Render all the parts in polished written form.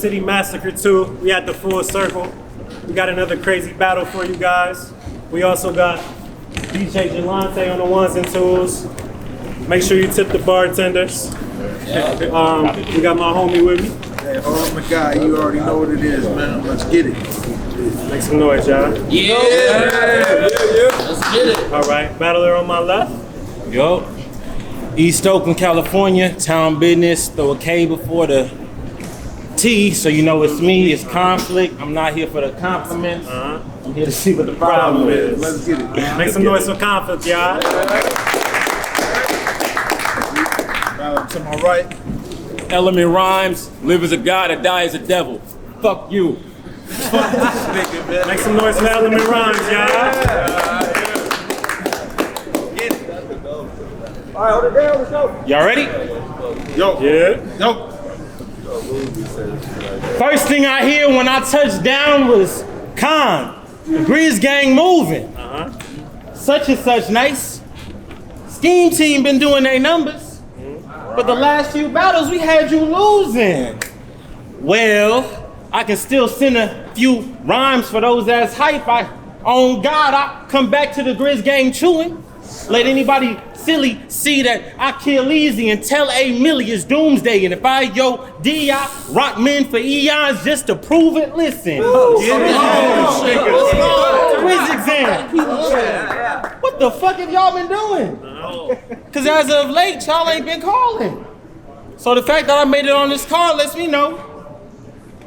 City Massacre 2. We at the full circle. We got another crazy battle for you guys. We also got DJ Jelante on the ones and twos. Make sure you tip the bartenders. We got my homie with me. Hey, oh my God, you already know what it is, man. Let's get it. Make some noise, y'all. Yeah. Let's get it. All right, battler on my left. Yo. East Oakland, California, town business. Throw a K before the T, so you know it's me, it's Conflict. I'm not here for the compliments. I'm here to see what the problem is. Let's get it. Make some noise for Conflict, y'all. To my right. Element rhymes. Live as a god or die as a devil. Fuck you. Make some noise for Element Rhymes, y'all. All right, hold it down, let's go. Y'all ready? Yo. Yeah. Yo. First thing I hear when I touched down was Con, the Grizz gang moving. Such and such nice. Scheme team been doing their numbers. But the last few battles we had you losing. Well, I can still send a few rhymes for those that's hype. On God, I come back to the Grizz gang chewing. Let anybody silly see that I kill easy and tell A Millie it's doomsday. And if I D.I. rock men for eons just to prove it, listen. Quiz exam. What the fuck have y'all been doing? Cause as of late, y'all ain't been calling. So the fact that I made it on this card lets me know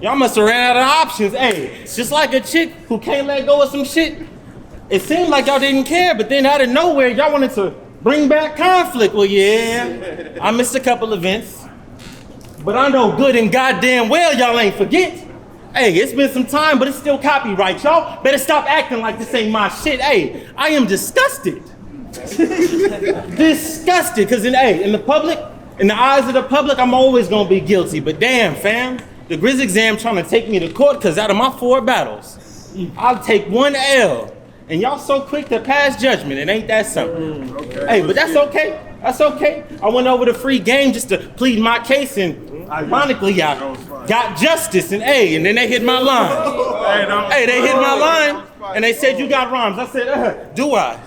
y'all must have ran out of options. Hey, it's just like a chick who can't let go of some shit. It seemed like y'all didn't care, but then out of nowhere, y'all wanted to bring back Conflict. Well, yeah, I missed a couple events, but I know good and goddamn well y'all ain't forget. Hey, it's been some time, but it's still copyright. Y'all better stop acting like this ain't my shit. Hey, I am disgusted. Disgusted, cause in the public, in the eyes of the public, I'm always gonna be guilty. But damn, fam, the Grizz exam trying to take me to court, cause out of my 4 battles, I'll take 1 L. And y'all so quick to pass judgment, it ain't that something. Okay. Hey, but that's okay. That's okay. I went over the free game just to plead my case, and ironically, I got justice. And and then they hit my line. Hey, they hit my line, and they said you got rhymes. I said, do I?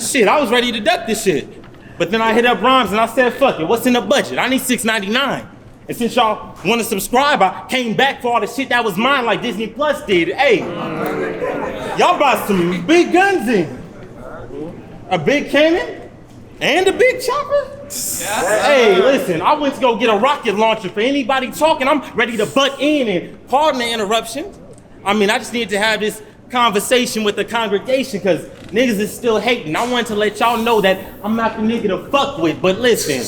Shit, I was ready to duck this shit. But then I hit up rhymes, and I said, fuck it. What's in the budget? I need $6.99. And since y'all want to subscribe, I came back for all the shit that was mine like Disney Plus did. Hey, y'all brought some big guns in. A big cannon and a big chopper. Hey, listen, I went to go get a rocket launcher for anybody talking. I'm ready to butt in, and pardon the interruption. I mean, I just need to have this conversation with the congregation because niggas is still hating. I wanted to let y'all know that I'm not the nigga to fuck with, but listen,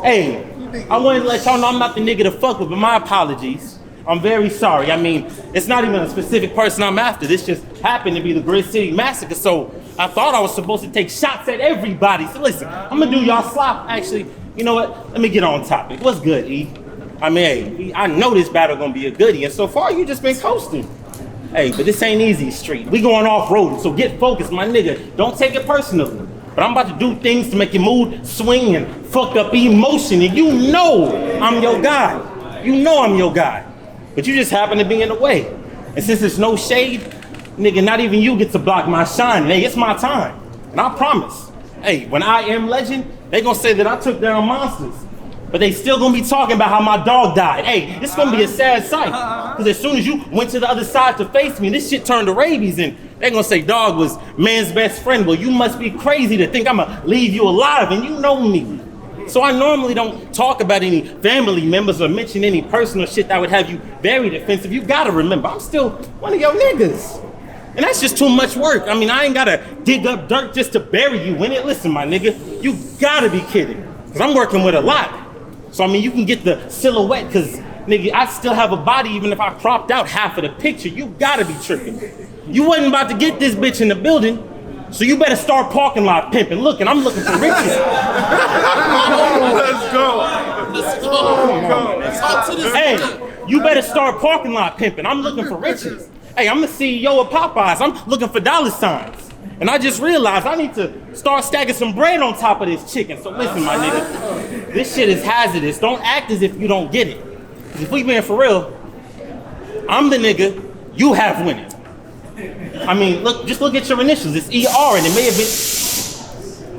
hey, I wanted to let y'all know I'm not the nigga to fuck with, but my apologies. I'm very sorry. I mean, it's not even a specific person I'm after. This just happened to be the Grizz City Massacre, so I thought I was supposed to take shots at everybody. So listen, I'm gonna do y'all slop. Actually, you know what? Let me get on topic. What's good, E? I mean, hey, I know this battle gonna be a goodie, and so far you just been coasting. Hey, but this ain't easy street. We going off-road, so get focused, my nigga. Don't take it personally. But I'm about to do things to make your mood swing and fuck up emotion, and you know I'm your guy. You know I'm your guy. But you just happen to be in the way. And since there's no shade, nigga, not even you get to block my shine. Hey, it's my time. And I promise, hey, when I am legend, they gonna say that I took down monsters. But they still gonna be talking about how my dog died. Hey, it's gonna be a sad sight. Cause as soon as you went to the other side to face me, this shit turned to rabies, and they gonna say dog was man's best friend. Well, you must be crazy to think I'ma leave you alive, and you know me. So I normally don't talk about any family members or mention any personal shit that would have you very defensive. You gotta remember, I'm still one of your niggas. And that's just too much work. I mean, I ain't gotta dig up dirt just to bury you in it. Listen, my nigga, you gotta be kidding. Cause I'm working with a lot. So I mean, you can get the silhouette, cause nigga, I still have a body even if I cropped out half of the picture. You gotta be tripping. You wasn't about to get this bitch in the building, so you better start parking lot pimping. Look, and I'm looking for riches. Let's go. Talk to this. Hey, you better start parking lot pimping. I'm looking for riches. Hey, I'm the CEO of Popeyes. I'm looking for dollar signs. And I just realized I need to start stacking some bread on top of this chicken. So listen, my nigga, this shit is hazardous. Don't act as if you don't get it. If we being for real, I'm the nigga you have winning. I mean, just look at your initials. It's ER, and it may have been.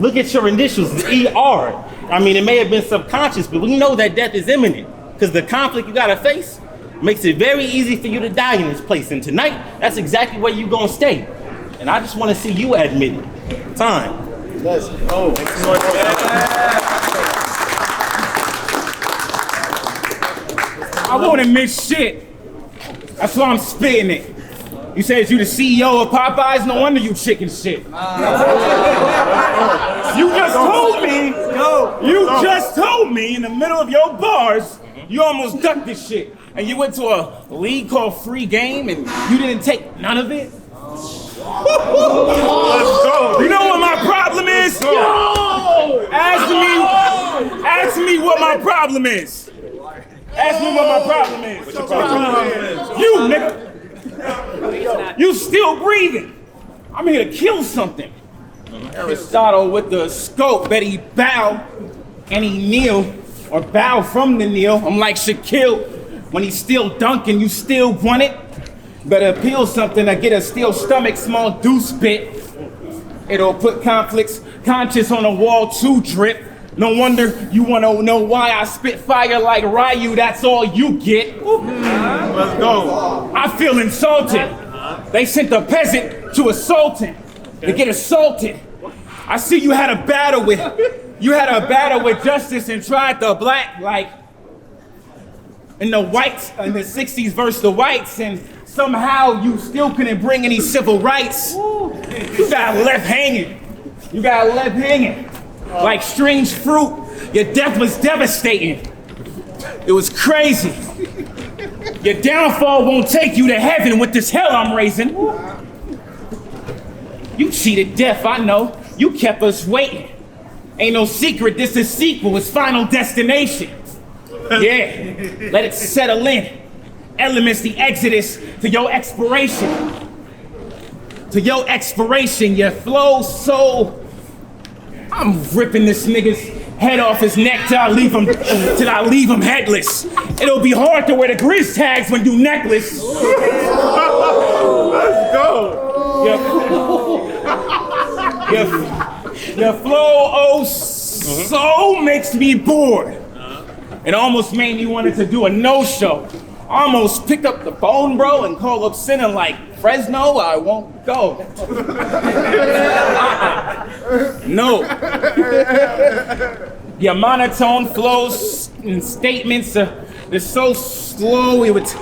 Look at your initials. It's ER. I mean, it may have been subconscious, but we know that death is imminent because the conflict you gotta face makes it very easy for you to die in this place. And tonight, that's exactly where you gonna stay. And I just want to see you admit it. Time. Let's go. I won't admit shit. That's why I'm spitting it. You said you the CEO of Popeyes? No wonder you chicken shit. You just told me in the middle of your bars, you almost ducked this shit. And you went to a league called Free Game and you didn't take none of it? Let's go. You know what my problem is? Yo! Ask me what my problem is. Ask me what my problem is. What's your problem? You, nigga. You still breathing. I'm here to kill something. Aristotle with the scope, bet he bow and he kneel, or bow from the kneel. I'm like Shaquille, when he's still dunking, you still want it? Better appeal something to get a steel stomach, small deuce bit. It'll put Conflict's conscience on the wall to drip. No wonder you wanna know why I spit fire like Ryu, that's all you get. Let's go. I feel insulted. They sent the peasant to assault him, to get assaulted. I see you had a battle with justice and tried the black, like, in the whites, in the 60s versus the whites, and somehow you still couldn't bring any civil rights. You got left hanging. Like strange fruit, your death was devastating. It was crazy. Your downfall won't take you to heaven with this hell I'm raising. You cheated death, I know. You kept us waiting. Ain't no secret, this is sequel, it's Final Destination. Yeah, let it settle in. Elements, the exodus to your expiration. Your flow so... I'm ripping this nigga's head off his neck till I leave him headless. It'll be hard to wear the grizz tags when you necklace. Let's go. Your flow, so makes me bored. It almost made me wanted to do a no-show. Almost picked up the phone, bro, and call up Sinner like, Fresno, I won't go. No. Your monotone flows and statements are so slow, it would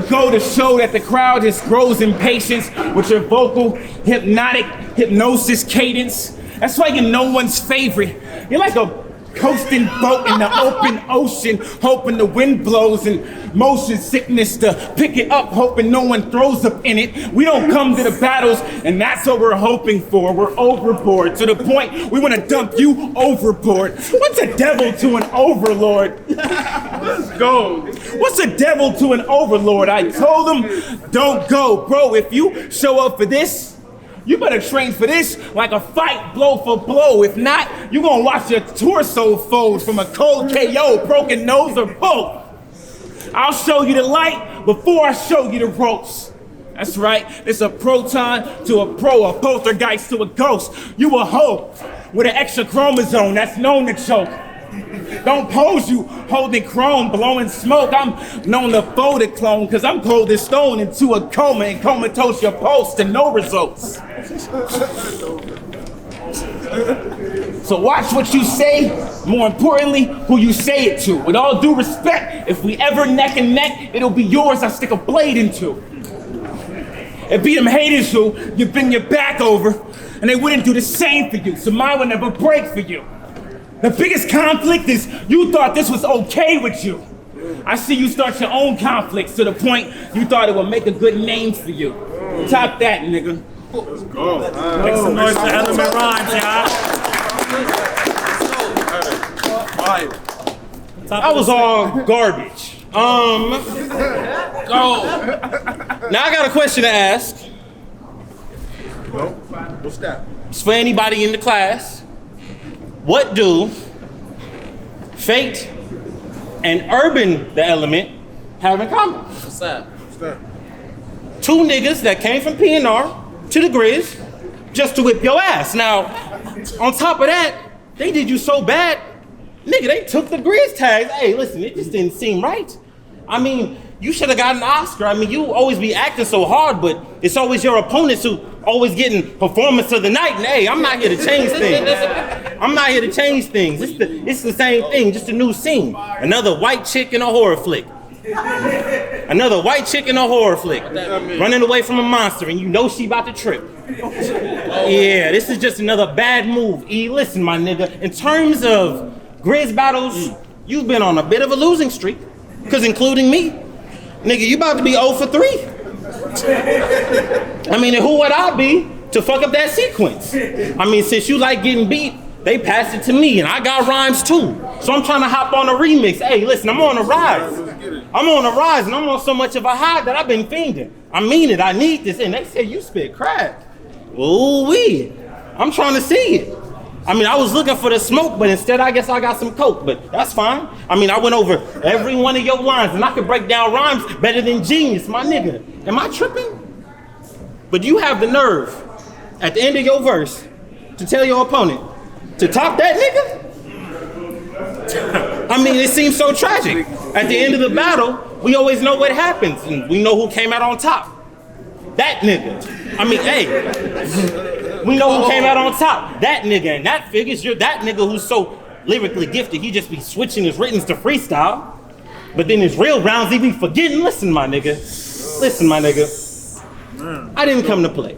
go to show that the crowd just grows in patience with your vocal, hypnosis cadence. That's why you're no one's favorite. You're like a coasting boat in the open ocean, hoping the wind blows and motion sickness to pick it up, hoping no one throws up in it. We don't come to the battles, and that's what we're hoping for. We're overboard to the point we want to dump you overboard. What's a devil to an overlord? Let's go. What's a devil to an overlord? I told him, don't go, bro. If you show up for this, you better train for this like a fight, blow for blow. If not, you gonna watch your torso fold from a cold KO, broken nose, or both. I'll show you the light before I show you the ropes. That's right, it's a proton to a pro, a poltergeist to a ghost. You a hoe with an extra chromosome that's known to choke. Don't pose you holding chrome, blowing smoke. I'm known to fold a clone, cause I'm cold as stone into a coma and comatose your pulse to no results. So watch what you say, more importantly, who you say it to. With all due respect, if we ever neck and neck, it'll be yours I stick a blade into. It be them haters who you bring your back over, and they wouldn't do the same for you, so mine would never break for you. The biggest conflict is you thought this was okay with you. I see you start your own conflicts to the point you thought it would make a good name for you. Top that, nigga. Let's go. Make some noise for Element Rhymes, y'all. I was all garbage. Go. Now I got a question to ask. What's that? It's for anybody in the class. What do fate and Urban the Element have in common? What's that? Two niggas that came from PNR to the Grizz just to whip your ass. Now, on top of that, they did you so bad, nigga, they took the Grizz tags. Hey, listen, it just didn't seem right. I mean, you should have got an Oscar. I mean, you always be acting so hard, but it's always your opponents who always getting performance of the night. And hey, I'm not here to change things. I'm not here to change things. It's the same thing, just a new scene. Another white chick in a horror flick. Another white chick in a horror flick. Running away from a monster and you know she about to trip. Yeah, this is just another bad move. E, listen, my nigga, in terms of Grizz battles, you've been on a bit of a losing streak. Cause including me, nigga, you about to be 0 for 3. I mean, and who would I be to fuck up that sequence? I mean, since you like getting beat, they passed it to me and I got rhymes too. So I'm trying to hop on a remix. Hey, listen, I'm on a rise. I'm on a rise and I'm on so much of a high that I've been fiending. I mean it, I need this. And they say you spit crack. Ooh-wee, I'm trying to see it. I mean, I was looking for the smoke, but instead I guess I got some coke, but that's fine. I mean, I went over every one of your lines and I could break down rhymes better than Genius, my nigga. Am I tripping? But you have the nerve at the end of your verse to tell your opponent to top that nigga? I mean, it seems so tragic. At the end of the battle, we always know what happens and we know who came out on top. That nigga. I mean, hey, we know who came out on top. That nigga, and that figures you're that nigga who's so lyrically gifted, he just be switching his writtens to freestyle. But then his real rounds, he be forgetting. Listen, my nigga. Listen, my nigga. I didn't come to play.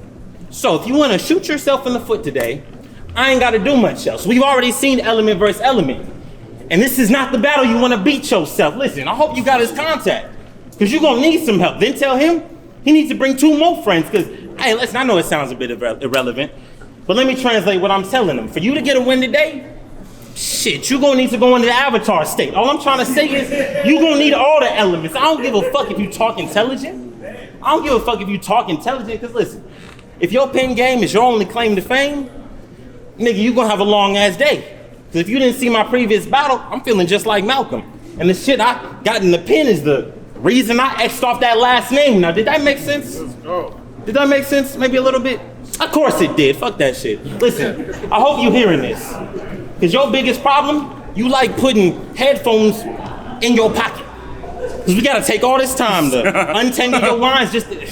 So if you want to shoot yourself in the foot today, I ain't got to do much else. We've already seen Element versus Element. And this is not the battle you want to beat yourself. Listen, I hope you got his contact. Because you're going to need some help. Then tell him he needs to bring 2 more friends. Because, hey, listen, I know it sounds a bit irrelevant. But let me translate what I'm telling him. For you to get a win today, shit, you're going to need to go into the avatar state. All I'm trying to say is you're going to need all the elements. I don't give a fuck if you talk intelligent. I don't give a fuck if you talk intelligent. Because, listen, if your pen game is your only claim to fame, nigga, you're going to have a long-ass day. Because if you didn't see my previous battle, I'm feeling just like Malcolm. And the shit I got in the pen is the reason I X'd off that last name. Now, did that make sense? Did that make sense? Maybe a little bit? Of course it did. Fuck that shit. Listen, I hope you're hearing this. Because your biggest problem, you like putting headphones in your pocket. Because we got to take all this time to untangle your lines just to...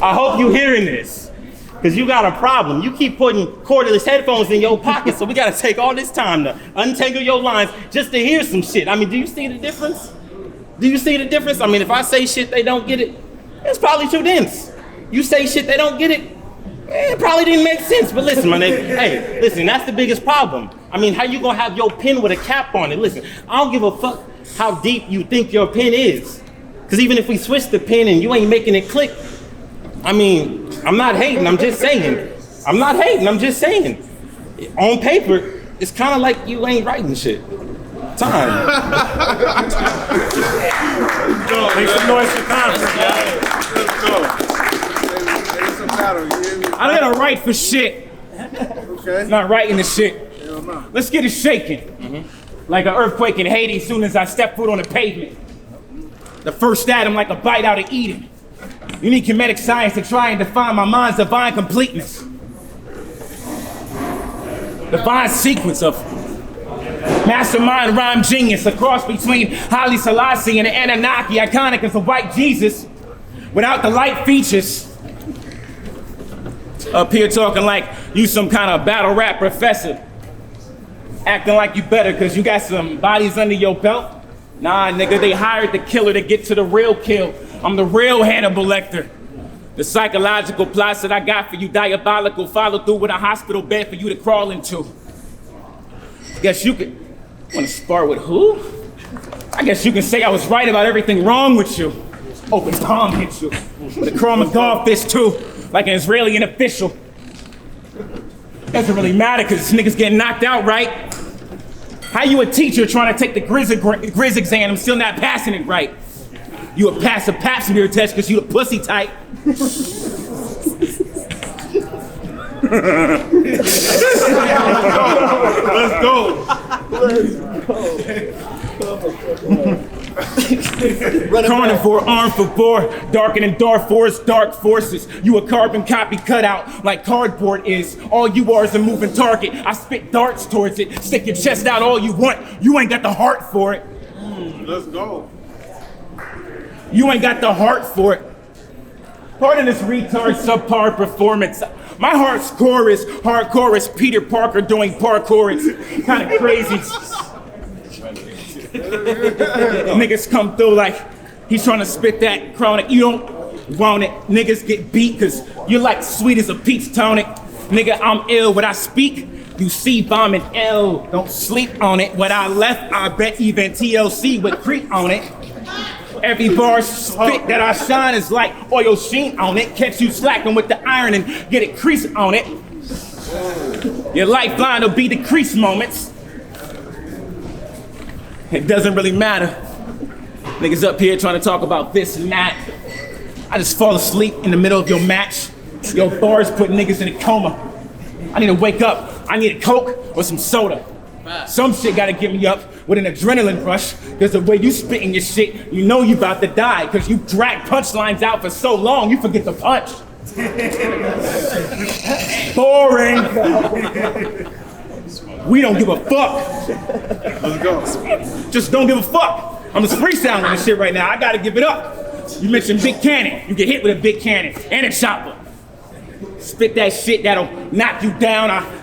I hope you're hearing this. Because you got a problem. You keep putting cordless headphones in your pocket, so we got to take all this time to untangle your lines just to hear some shit. I mean, do you see the difference? Do you see the difference? I mean, if I say shit they don't get it, it's probably too dense. You say shit they don't get it, it probably didn't make sense. But listen, my nigga, hey, listen, that's the biggest problem. I mean, how you gonna have your pen with a cap on it? Listen, I don't give a fuck how deep you think your pen is. Because even if we switch the pen and you ain't making it click, I mean, I'm not hating, I'm just saying. I'm not hating, I'm just saying. On paper, it's kind of like you ain't writing shit. Time. Make some noise for Conflickt. I gotta write for shit. Okay. Not writing the shit. Let's get it shaking. Like an earthquake in Haiti as soon as I step foot on the pavement. The first atom like a bite out of Eden. You need kinetic science to try and define my mind's divine completeness. Divine sequence of mastermind rhyme genius, a cross between Haile Selassie and the Anunnaki, iconic as a white Jesus, without the light features. Up here talking like you some kind of battle rap professor. Acting like you better cause you got some bodies under your belt. Nah, nigga, they hired the killer to get to the real kill. I'm the real Hannibal Lecter. The psychological plots that I got for you, diabolical, follow through with a hospital bed for you to crawl into. Guess you could, wanna spar with who? I guess you can say I was right about everything wrong with you. Open palm hit you. With a Krav Maga fist too, like an Israeli official. Doesn't really matter cause this nigga's getting knocked out, right? How you a teacher trying to take the Grizz exam and still not passing it right? You would pass a pap smear test cause you a pussy type. Let's go. Carnivore, armed for bore, darker than dark forest, dark forces. You a carbon copy cut out like cardboard is. All you are is a moving target. I spit darts towards it. Stick your chest out all you want. You ain't got the heart for it. Let's go. You ain't got the heart for it. Pardon this retard subpar performance. My heart's core is hardcore as Peter Parker doing parkour. It's kind of crazy. Niggas come through like he's trying to spit that chronic. You don't want it. Niggas get beat cause you're like sweet as a peach tonic. Nigga, I'm ill when I speak. You see bomb and L. Don't sleep on it. What I left, I bet even TLC would creep on it. Every bar spit that I shine is like oil sheen on it. Catch you slacking with the iron and get it crease on it. Your lifeline will be the crease moments. It doesn't really matter. Niggas up here trying to talk about this and that. I just fall asleep in the middle of your match. Your bars put niggas in a coma. I need to wake up. I need a Coke or some soda. Some shit gotta get me up with an adrenaline rush, cause the way you spitting your shit, you know you about to die, cause you drag punchlines out for so long, you forget the punch. Boring. We don't give a fuck. Let's go. Just don't give a fuck. I'm just freestyling this shit right now. I gotta give it up. You mentioned big cannon. You get hit with a big cannon and a chopper. Spit that shit that'll knock you down.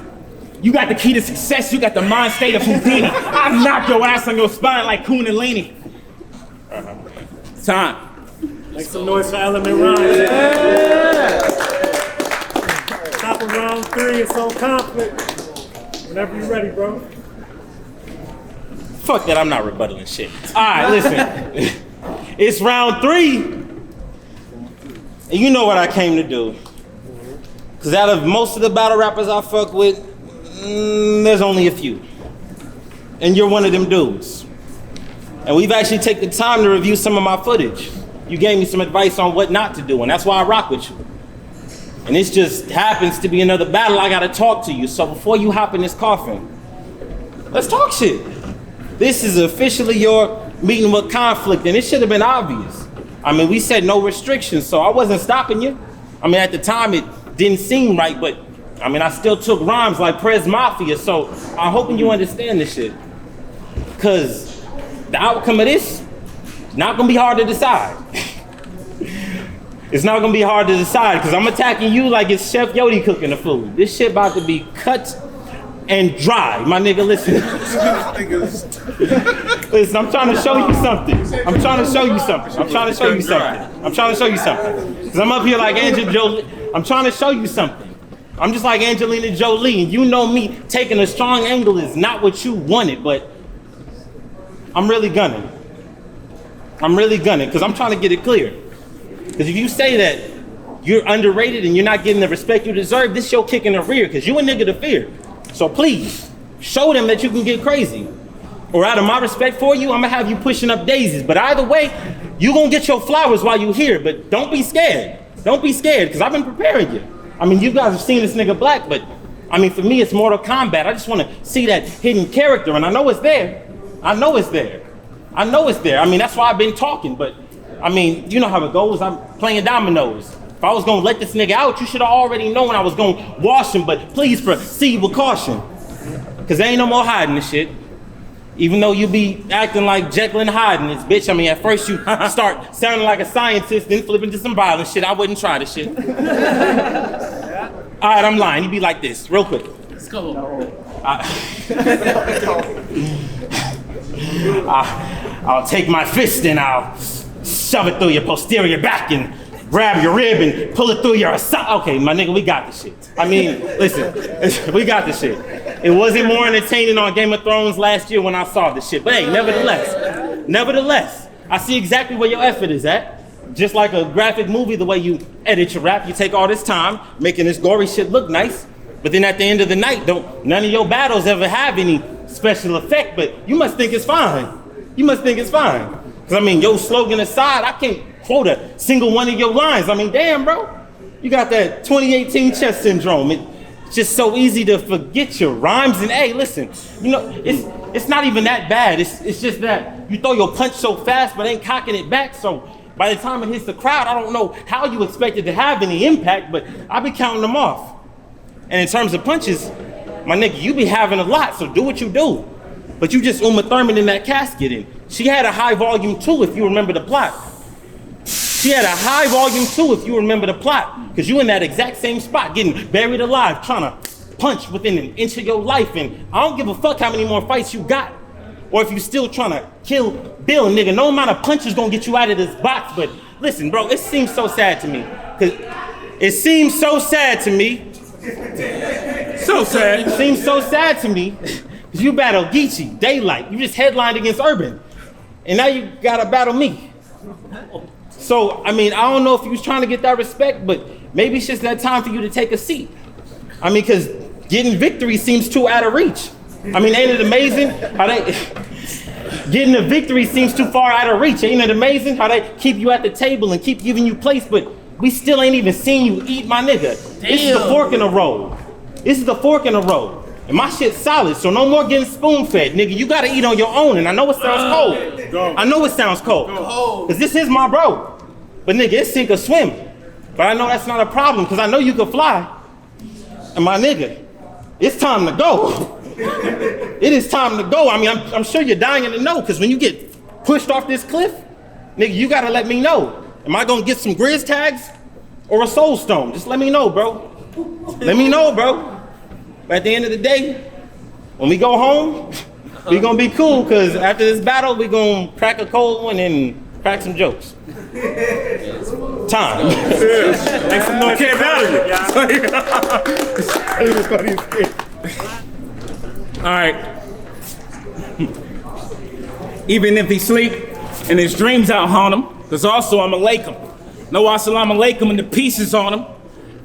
You got the key to success. You got the mind state of Houdini. I'll knock your ass on your spine like Kundalini. Time. Make some noise for Element Rhymes. Yeah. Top of round 3, it's on Conflict. Whenever you're ready, bro. Fuck that, I'm not rebuttaling shit. All right, listen. It's round 3. And you know what I came to do. Because out of most of the battle rappers I fuck with, there's only a few. And you're one of them dudes. And we've actually taken the time to review some of my footage. You gave me some advice on what not to do, and that's why I rock with you. And this just happens to be another battle I gotta talk to you. So before you hop in this coffin, let's talk shit. This is officially your meeting with Conflickt, and it should have been obvious. I mean, we said no restrictions, so I wasn't stopping you. I mean, at the time it didn't seem right, but I mean, I still took rhymes like Prez Mafia, so I'm hoping you understand this shit. Cause the outcome of this is not gonna be hard to decide. It's not gonna be hard to decide, cause I'm attacking you like it's Chef Yodi cooking the food. This shit about to be cut and dry. My nigga, listen. Listen, I'm trying to show you something. I'm trying to show you something. Cause I'm up here like Angelina Jolie. I'm trying to show you something. I'm just like Angelina Jolie, and you know me, taking a strong angle is not what you wanted, but I'm really gunning. Because I'm trying to get it clear. Because if you say that you're underrated and you're not getting the respect you deserve, this your kick in the rear, because you a nigga to fear. So please, show them that you can get crazy. Or out of my respect for you, I'm gonna have you pushing up daisies. But either way, you gonna get your flowers while you here, but don't be scared. Don't be scared, because I've been preparing you. I mean, you guys have seen this nigga Black, but I mean, for me, it's Mortal Kombat. I just want to see that hidden character, and I know it's there. I know it's there. I mean, that's why I've been talking, but I mean, you know how it goes. I'm playing dominoes. If I was gonna let this nigga out, you should have already known I was gonna wash him, but please proceed with caution. Cause there ain't no more hiding this shit. Even though you be acting like Jekyll and Hyde in this bitch. I mean, at first you start sounding like a scientist, then flip into some violent shit. I wouldn't try this shit. All right, I'm lying. You be like this, real quick. Let's go. I'll take my fist and I'll shove it through your posterior back and grab your rib and pull it through your okay, my nigga, we got this shit. I mean, listen, we got this shit. It wasn't more entertaining on Game of Thrones last year when I saw this shit. But hey, nevertheless, I see exactly where your effort is at. Just like a graphic movie, the way you edit your rap, you take all this time making this gory shit look nice. But then at the end of the night, none of your battles ever have any special effect, but you must think it's fine. Because I mean, your slogan aside, I can't quote a single one of your lines. I mean, damn, bro. You got that 2018 chess syndrome. It's just so easy to forget your rhymes. And hey, listen, you know, it's not even that bad. It's just that you throw your punch so fast, but ain't cocking it back. So by the time it hits the crowd, I don't know how you expect it to have any impact, but I be counting them off. And in terms of punches, my nigga, you be having a lot, so do what you do. But you just Uma Thurman in that casket, and she had a high volume too, if you remember the plot. She had a high volume too, if you remember the plot, because you in that exact same spot, getting buried alive, trying to punch within an inch of your life, and I don't give a fuck how many more fights you got, or if you still trying to kill Bill, nigga. No amount of punches gonna get you out of this box. But listen, bro, it seems so sad to me, because it seems so sad to me. So sad. It seems so sad to me, because you battle Geechee, Daylight, you just headlined against Urban, and now you gotta battle me. So, I mean, I don't know if you was trying to get that respect, but maybe it's just that time for you to take a seat. I mean, because getting victory seems too out of reach. I mean, ain't it amazing how getting a victory seems too far out of reach. Ain't it amazing how they keep you at the table and keep giving you place, but we still ain't even seen you eat, my nigga. Damn. This is the fork in the road. This is the fork in the road. And my shit's solid, so no more getting spoon-fed, nigga. You gotta eat on your own, and I know it sounds cold. I know it sounds cold, because this is my bro. But nigga, it's sink or swim. But I know that's not a problem, because I know you can fly. And my nigga, it's time to go. It is time to go. I mean, I'm sure you're dying to know, because when you get pushed off this cliff, nigga, you gotta let me know. Am I gonna get some Grizz tags or a soul stone? Just let me know, bro. Let me know, bro. But at the end of the day, when we go home, we gonna be cool, because after this battle, we gonna crack a cold one and crack some jokes. Time. Make some noise. Can't battle you. All right. Even if he sleep and his dreams out haunt him, because also I'm alaikum. No assalamu alaikum and the pieces on him.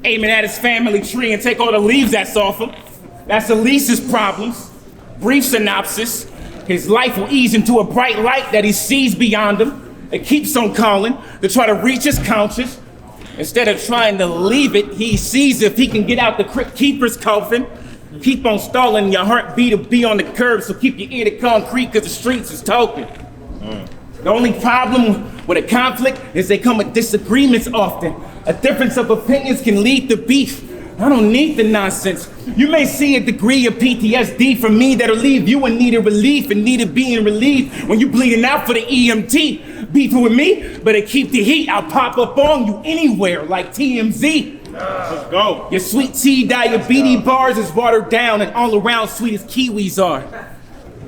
Aiming at his family tree and take all the leaves that's off him. That's Elise's problems. Brief synopsis. His life will ease into a bright light that he sees beyond him. It keeps on calling to try to reach his conscience. Instead of trying to leave it, he sees if he can get out the crypt keeper's coffin. Keep on stalling your heartbeat to be on the curb, so keep your ear to concrete, because the streets is talking. The only problem with a conflict is they come with disagreements often. A difference of opinions can lead to beef. I don't need the nonsense. You may see a degree of PTSD from me that'll leave you in need of relief and need of being relieved when you bleeding out for the EMT. Beefing with me, better keep the heat. I'll pop up on you anywhere like TMZ. Let's go. Your sweet tea diabetes bars is watered down and all around sweet as kiwis are.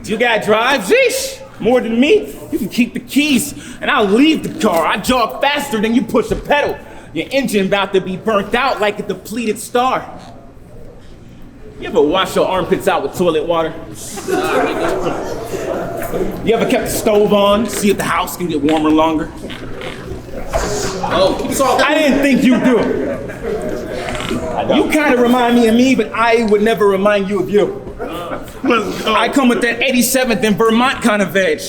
You got drive? Sheesh. More than me? You can keep the keys and I'll leave the car. I jog faster than you push a pedal. Your engine about to be burnt out like a depleted star. You ever wash your armpits out with toilet water? You ever kept the stove on, see if the house can get warmer longer? I didn't think you'd do it. You kind of remind me of me, but I would never remind you of you. I come with that 87th in Vermont kind of veg.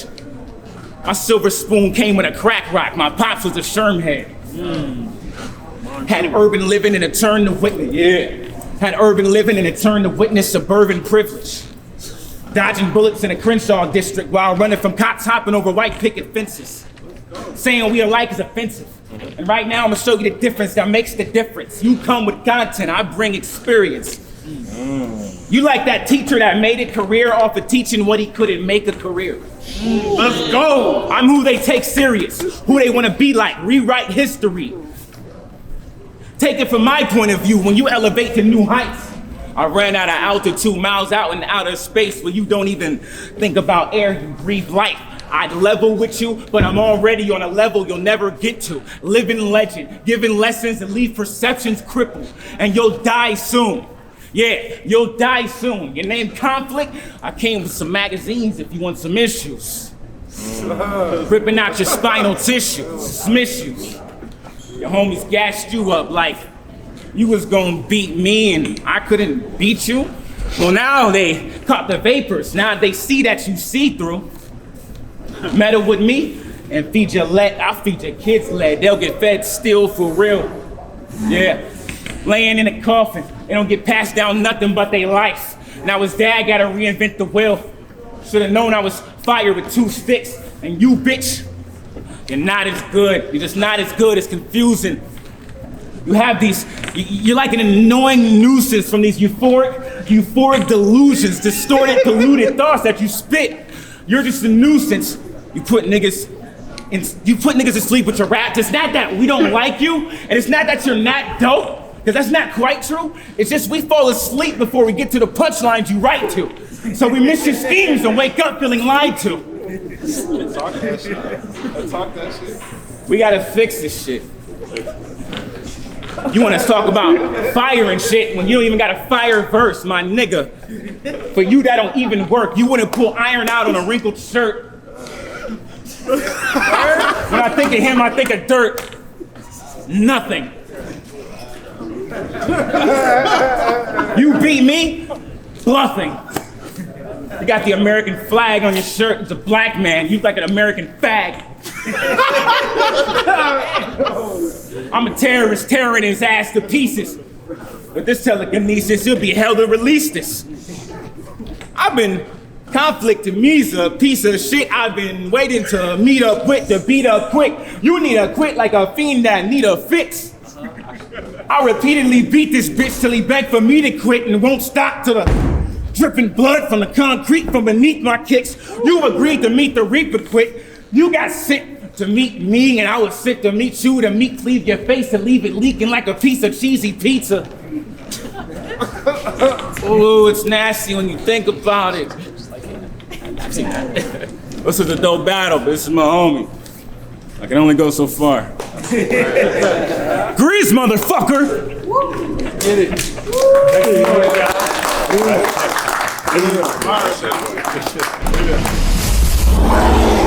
My silver spoon came with a crack rock. My pops was a Sherm head. Had urban living and it turned to witness. Had urban living and it turned to witness suburban privilege. Dodging bullets in a Crenshaw district while running from cops hopping over white picket fences. Saying we alike is offensive. And right now I'm gonna show you the difference that makes the difference. You come with content, I bring experience. You like that teacher that made a career off of teaching what he couldn't make a career. Let's go. I'm who they take serious, who they wanna be like, rewrite history. Take it from my point of view, when you elevate to new heights, I ran out of altitude, miles out in outer space where you don't even think about air, you breathe life. I'd level with you, but I'm already on a level you'll never get to. Living legend, giving lessons and leave perceptions crippled. And you'll die soon. Yeah, you'll die soon. Your name Conflickt? I came with some magazines if you want some issues. Ripping out your spinal tissue, some issues. Your homies gassed you up like you was gonna beat me and I couldn't beat you. Well, now they caught the vapors. Now they see that you see through. Meddle with me and feed your lead. I'll feed your kids lead. They'll get fed still for real. Yeah, laying in a coffin, They don't get passed down nothing but their life. Now his dad gotta reinvent the wheel. Should've known I was fired with 2 sticks. And you, bitch, you're not as good. You're just not as good. It's confusing. You have these, you're like an annoying nuisance from these euphoric delusions, distorted, polluted thoughts that you spit. You're just a nuisance. You put niggas to sleep with your rap. It's not that we don't like you, and it's not that you're not dope, because that's not quite true. It's just we fall asleep before we get to the punchlines you write to. So we miss your schemes and wake up feeling lied to. Talk that shit. Talk that shit. We gotta fix this shit. You wanna talk about fire and shit when you don't even got a fire verse, my nigga. For you, that don't even work. You wouldn't pull iron out on a wrinkled shirt. When I think of him, I think of dirt. Nothing. You beat me? Bluffing. You got the American flag on your shirt. It's a black man. You like an American fag. I'm a terrorist tearing his ass to pieces. But this telekinesis, he'll be held to release this. I've been Conflickt to me's a piece of shit I've been waiting to meet up with, to beat up quick. You need to quit like a fiend that need a fix. I repeatedly beat this bitch till he begged for me to quit and won't stop till the dripping blood from the concrete from beneath my kicks. You agreed to meet the reaper quick. You got sick to meet me and I was sick to meet you, to meet cleave your face and leave it leaking like a piece of cheesy pizza. Ooh, it's nasty when you think about it. This is a dope battle, but this is my homie. I can only go so far. Grease, motherfucker! Get it. All right,